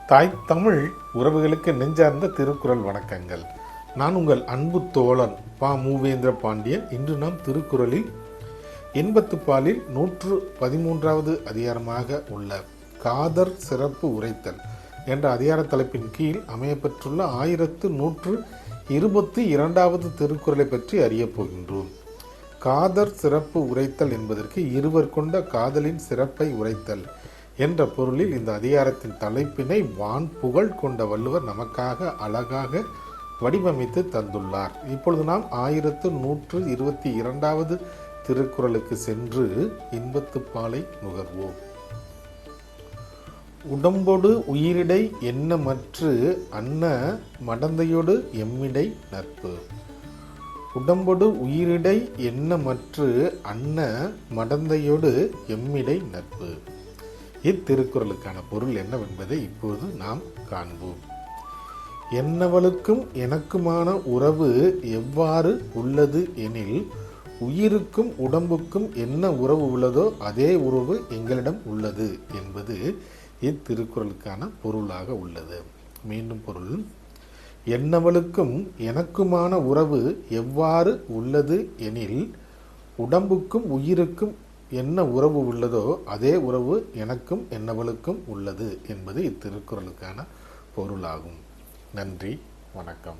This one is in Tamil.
தாய் தமிழ் உறவுகளுக்கு நெஞ்சார்ந்த திருக்குறள் வணக்கங்கள். நான் உங்கள் அன்பு தோழன் பா மூவேந்திர பாண்டியன். இன்று நாம் திருக்குறளில் 80 பாலில் 113வது அதிகாரமாக உள்ள காதர் சிறப்பு உரைத்தல் என்ற அதிகார தலைப்பின் கீழ் அமையப்பெற்றுள்ள 1122வது திருக்குறளை பற்றி அறியப் போகின்றோம். காதர் சிறப்பு உரைத்தல் என்பதற்கு இருவர் கொண்ட காதலின் சிறப்பை உரைத்தல் என்ற பொருளில் இந்த அதிகாரத்தின் தலைப்பினை வான் புகழ் கொண்ட வள்ளுவர் நமக்காக அழகாக வடிவமைத்து தந்துள்ளார். இப்பொழுது நாம் 1122வது திருக்குறளுக்கு சென்று இன்பத்துப்பாலை நுகர்வோம். உடம்பொடு உயிரிடை எண்ணமற்று அன்ன மடந்தையொடு எம்மிடை நட்பு. உடம்பொடு உயிரிடை எண்ணமற்று அன்ன மடந்தையொடு எம்மிடை நட்பு. இத்திருக்குறளுக்கான பொருள் என்னவென்பதை இப்போது நாம் காண்போம். என்னவளுக்கும் எனக்குமான உறவு எவ்வாறு உள்ளது எனில், உயிருக்கும் உடம்புக்கும் என்ன உறவு உள்ளதோ அதே உறவு எங்களிடம் உள்ளது என்பது இத்திருக்குறளுக்கான பொருளாக உள்ளது. மீண்டும் பொருள்: என்னவளுக்கும் எனக்குமான உறவு எவ்வாறு உள்ளது எனில், உடம்புக்கும் உயிருக்கும் என்ன உறவு உள்ளதோ அதே உறவு எனக்கும் என்னவளுக்கும் உள்ளது என்பது இத்திருக்குறளுக்கான பொருளாகும். நன்றி, வணக்கம்.